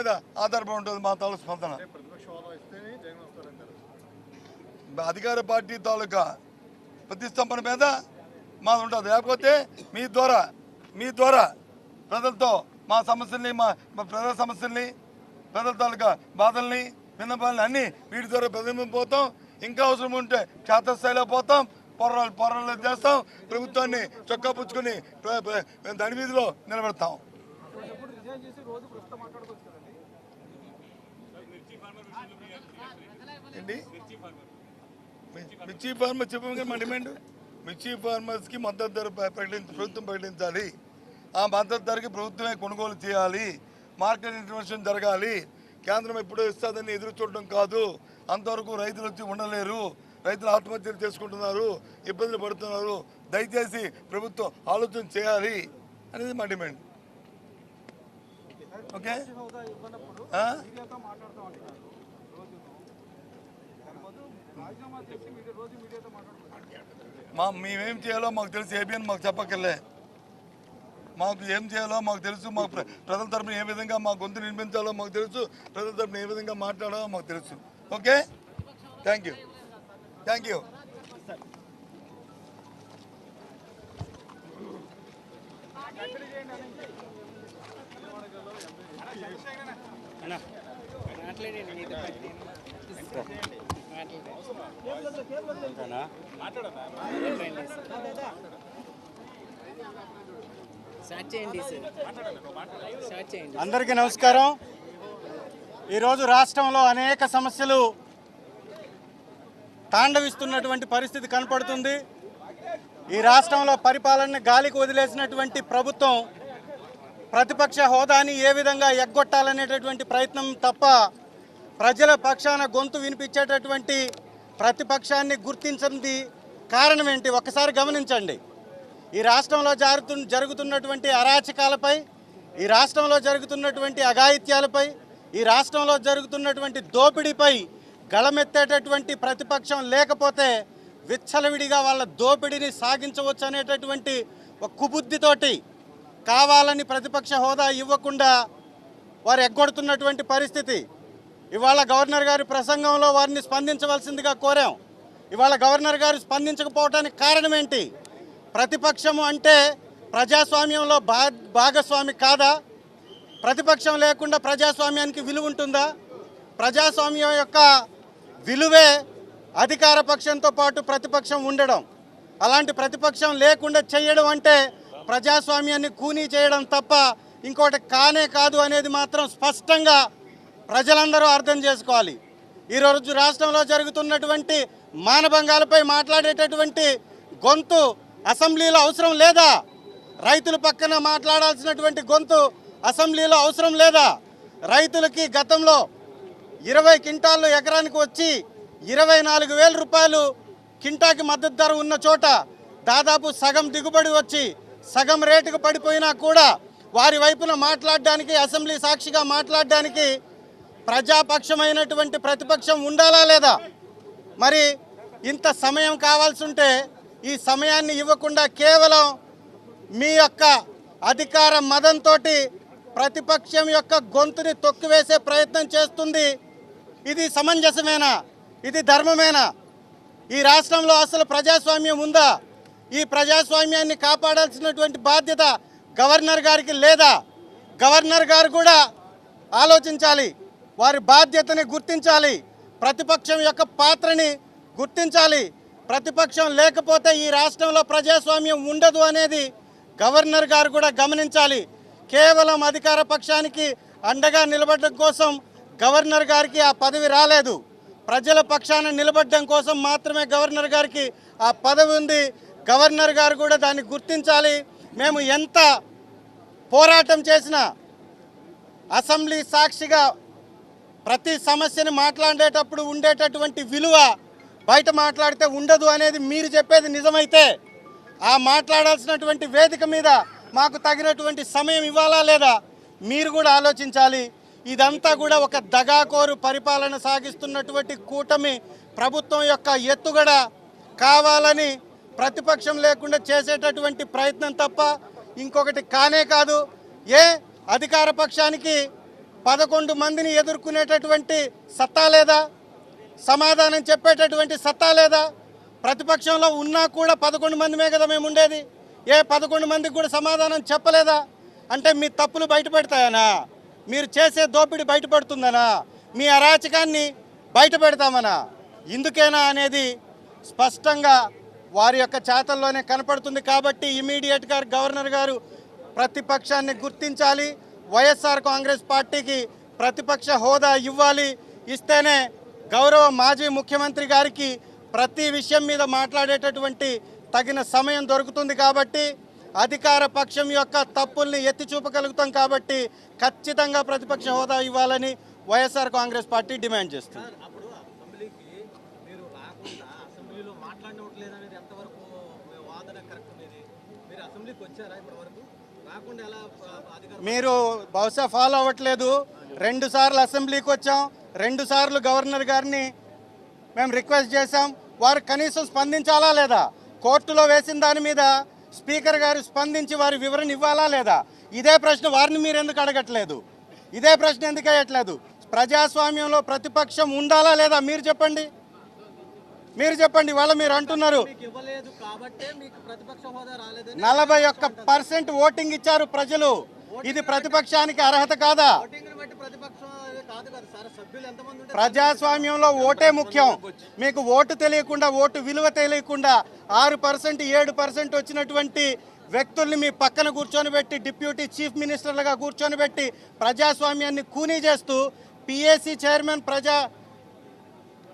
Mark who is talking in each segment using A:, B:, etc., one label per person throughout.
A: మీద ఆధారపడి ఉంటుంది మా తాలూకు స్పందన. అధికార పార్టీ తాలూకా ప్రతిష్టంభన మీద మాది ఉంటుంది. లేకపోతే మీ ద్వారా ప్రజలతో మా సమస్యల్ని మా ప్రజల సమస్యల్ని ప్రజల తాలూకా బాధల్ని విన్నపాలని అన్నీ వీటి ద్వారా ప్రతిబింబిపోతాం. ఇంకా అవసరం ఉంటే క్షేత్రస్థాయిలో పోతాం, పోరాటాలు చేస్తాం, ప్రభుత్వాన్ని చొక్కా పుచ్చుకొని దాని వీధిలో నిలబెడతాం. ఏంటి మిర్చి ఫార్మర్స్ చెప్పగా మా డిమాండ్ మిర్చి ఫార్మర్స్కి మద్దతు ధర ప్రభుత్వం ప్రకటించాలి. ఆ మద్దతు ధరకి ప్రభుత్వమే కొనుగోలు చేయాలి. మార్కెట్ ఇంటర్వెన్షన్ జరగాలి. కేంద్రం ఎప్పుడో ఇస్తుందని ఎదురు చూడడం కాదు. అంతవరకు రైతులు వచ్చి ఉండలేరు. రైతులు ఆత్మహత్యలు చేసుకుంటున్నారు, ఇబ్బందులు పడుతున్నారు. దయచేసి ప్రభుత్వం ఆలోచన చేయాలి అనేది మా డిమాండ్. ఓకే, మేమేం చేయాలో మాకు తెలుసు. ఏబిఎన్ మాకు చెప్పక్కర్లే. మాకు ఏం చేయాలో మాకు తెలుసు. మాకు ప్రజల తరపున ఏ విధంగా మా గొంతు నిర్మించాలో మాకు తెలుసు. ప్రజల తరపున ఏ విధంగా మాట్లాడాలో మాకు తెలుసు. Okay, thank you.
B: అందరికీ నమస్కారం. ఈరోజు రాష్ట్రంలో అనేక సమస్యలు తాండవిస్తున్నటువంటి పరిస్థితి కనపడుతుంది. ఈ రాష్ట్రంలో పరిపాలనని గాలికి వదిలేసినటువంటి ప్రభుత్వం ప్రతిపక్ష హోదాని ఏ విధంగా ఎగ్గొట్టాలనేటటువంటి ప్రయత్నం తప్ప ప్రజల పక్షాన గొంతు వినిపించేటటువంటి ప్రతిపక్షాన్ని గుర్తించింది కారణం ఏంటి ఒక్కసారి గమనించండి. ఈ రాష్ట్రంలో జరుగుతున్నటువంటి అరాచకాలపై, ఈ రాష్ట్రంలో జరుగుతున్నటువంటి అఘాయిత్యాలపై, ఈ రాష్ట్రంలో జరుగుతున్నటువంటి దోపిడీపై గళమెత్తేటటువంటి ప్రతిపక్షం లేకపోతే విచ్చలవిడిగా వాళ్ళ దోపిడీని సాగించవచ్చు అనేటటువంటి ఒక కుబుద్ధితోటి కావాలని ప్రతిపక్ష హోదా ఇవ్వకుండా వారు ఎగ్గొడుతున్నటువంటి పరిస్థితి. ఇవాళ గవర్నర్ గారి ప్రసంగంలో వారిని స్పందించవలసిందిగా కోరాం. ఇవాళ గవర్నర్ గారు స్పందించకపోవడానికి కారణం ఏంటి? ప్రతిపక్షము అంటే ప్రజాస్వామ్యంలో భాగస్వామి కాదా? ప్రతిపక్షం లేకుండా ప్రజాస్వామ్యానికి విలువ ఉంటుందా? ప్రజాస్వామ్యం యొక్క విలువే అధికార పక్షంతో పాటు ప్రతిపక్షం ఉండడం. అలాంటి ప్రతిపక్షం లేకుండా చేయడం అంటే ప్రజాస్వామ్యాన్ని కూనీ చేయడం తప్ప ఇంకోటి కానే కాదు అనేది మాత్రం స్పష్టంగా ప్రజలందరూ అర్థం చేసుకోవాలి. ఈరోజు రాష్ట్రంలో జరుగుతున్నటువంటి మానభంగాలపై మాట్లాడేటటువంటి గొంతు అసెంబ్లీలో అవసరం లేదా? రైతుల పక్కన మాట్లాడాల్సినటువంటి గొంతు అసెంబ్లీలో అవసరం లేదా? రైతులకి గతంలో 20 క్వింటాళ్ళు ఎకరానికి వచ్చి 24,000 రూపాయలు కింటాకి మద్దతు ధర ఉన్న చోట దాదాపు సగం దిగుబడి వచ్చి సగం రేటుకు పడిపోయినా కూడా వారి వైపున మాట్లాడడానికి, అసెంబ్లీ సాక్షిగా మాట్లాడడానికి ప్రజాపక్షమైనటువంటి ప్రతిపక్షం ఉండాలా లేదా? మరి ఇంత సమయం కావాల్సి ఉంటే ఈ సమయాన్ని ఇవ్వకుండా కేవలం మీ యొక్క అధికార మదంతో ప్రతిపక్షం యొక్క గొంతుని తొక్కివేసే ప్రయత్నం చేస్తుంది. ఇది సమంజసమేనా? ఇది ధర్మమేనా? ఈ రాష్ట్రంలో అసలు ప్రజాస్వామ్యం ఉందా? ఈ ప్రజాస్వామ్యాన్ని కాపాడాల్సినటువంటి బాధ్యత గవర్నర్ గారికి లేదా? గవర్నర్ గారు కూడా ఆలోచించాలి, వారి బాధ్యతని గుర్తించాలి, ప్రతిపక్షం యొక్క పాత్రని గుర్తించాలి. ప్రతిపక్షం లేకపోతే ఈ రాష్ట్రంలో ప్రజాస్వామ్యం ఉండదు అనేది గవర్నర్ గారు కూడా గమనించాలి. కేవలం అధికార పక్షానికి అండగా నిలబడడం కోసం గవర్నర్ గారికి ఆ పదవి రాలేదు. ప్రజల పక్షాన నిలబడడం కోసం మాత్రమే గవర్నర్ గారికి ఆ పదవి ఉంది. గవర్నర్ గారు కూడా దాన్ని గుర్తించాలి. మేము ఎంత పోరాటం చేసినా అసెంబ్లీ సాక్షిగా ప్రతి సమస్యని మాట్లాడేటప్పుడు ఉండేటటువంటి విలువ బయట మాట్లాడితే ఉండదు అనేది మీరు చెప్పేది నిజమైతే ఆ మాట్లాడాల్సినటువంటి వేదిక మీద మాకు తగినటువంటి సమయం ఇవ్వాలా లేదా? మీరు కూడా ఆలోచించాలి. ఇదంతా కూడా ఒక దగాకోరు పరిపాలన సాగిస్తున్నటువంటి కూటమి ప్రభుత్వం యొక్క ఎత్తుగడ, కావాలని ప్రతిపక్షం లేకుండా చేసేటటువంటి ప్రయత్నం తప్ప ఇంకొకటి కానే కాదు. అధికార పక్షానికి 11 మందిని ఎదుర్కొనేటటువంటి సత్తా లేదా? సమాధానం చెప్పేటటువంటి సత్తా లేదా? ప్రతిపక్షంలో ఉన్నా కూడా 11 మందిమే కదా మేము ఉండేది. ఏ 11 మందికి కూడా సమాధానం చెప్పలేదా? అంటే మీ తప్పులు బయటపెడతాయనా? మీరు చేసే దోపిడీ బయటపడుతుందనా? మీ అరాచకాన్ని బయట పెడతామనా? ఇందుకేనా అనేది స్పష్టంగా వారి యొక్క చేతల్లోనే కనపడుతుంది. కాబట్టి ఇమీడియట్గా గవర్నర్ గారు ప్రతిపక్షాన్ని గుర్తించాలి, వైఎస్ఆర్ కాంగ్రెస్ పార్టీకి ప్రతిపక్ష హోదా ఇవ్వాలి. ఇస్తేనే గౌరవ మాజీ ముఖ్యమంత్రి గారికి ప్రతి విషయం మీద మాట్లాడేటటువంటి తగిన సమయం దొరుకుతుంది. కాబట్టి అధికార పక్షం యొక్క తప్పుల్ని ఎత్తి చూపగలుగుతాం. కాబట్టి ఖచ్చితంగా ప్రతిపక్ష హోదా ఇవ్వాలని వైఎస్ఆర్ కాంగ్రెస్ పార్టీ డిమాండ్ చేస్తుంది.
C: అప్పుడు అసెంబ్లీకి మీరు రాకుండా అసెంబ్లీలో మాట్లాడవట్లేదనేది ఎంతవరకు వాదన కరెక్ట్? మీరు అసెంబ్లీకి వచ్చారా ఇప్పటి వరకు? రాకుండా ఎలా అధికారం?
B: మీరు బహుశా ఫాలో అవ్వట్లేదు. 2 సార్లు అసెంబ్లీకి వచ్చాం, 2 సార్లు గవర్నర్ గారిని మేము రిక్వెస్ట్ చేశాం. వారు కనీసం స్పందించాలా లేదా? కోర్టులో వేసిన దాని మీద స్పీకర్ గారు స్పందించి వారి వివరణ ఇవ్వాలా లేదా? ఇదే ప్రశ్న వారిని మీరు ఎందుకు అడగట్లేదు? ఇదే ప్రశ్న ఎందుకు వేయట్లేదు? ప్రజాస్వామ్యంలో ప్రతిపక్షం ఉండాలా లేదా? మీరు చెప్పండి, మీరు చెప్పండి. వాళ్ళ మీరు అంటున్నారు 41% ఓటింగ్ ఇచ్చారు ప్రజలు. ఇది ప్రతిపక్షానికి అర్హత కాదా? ప్రజాస్వామ్యంలో ఓటే ముఖ్యం. మీకు ఓటు తెలియకుండా, ఓటు విలువ తెలియకుండా 6%, 7% వచ్చినటువంటి వ్యక్తుల్ని మీ పక్కన కూర్చొని పెట్టి, డిప్యూటీ చీఫ్ మినిస్టర్లుగా కూర్చొని పెట్టి ప్రజాస్వామ్యాన్ని కూనీ చేస్తూ పిఎస్సి చైర్మన్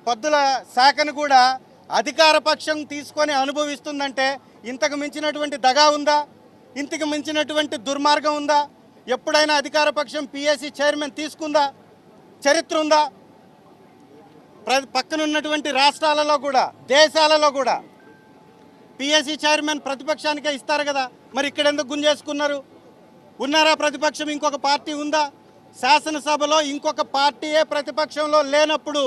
B: పద్దుల శాఖను కూడా అధికార పక్షం తీసుకొని అనుభవిస్తుందంటే ఇంతకు మించినటువంటి దగా ఉందా? ఇంతకు మించినటువంటి దుర్మార్గం ఉందా? ఎప్పుడైనా అధికార పక్షం పిఎస్సి చైర్మన్ తీసుకుందా? చరిత్ర ఉందా? పక్కనున్నటువంటి రాష్ట్రాలలో కూడా, దేశాలలో కూడా పిఎస్సి చైర్మన్ ప్రతిపక్షానికే ఇస్తారు కదా. మరి ఇక్కడ ఎందుకు గుంజేసుకున్నారు? ఉన్నారా ప్రతిపక్షం? ఇంకొక పార్టీ ఉందా? శాసనసభలో ఇంకొక పార్టీయే ప్రతిపక్షంలో లేనప్పుడు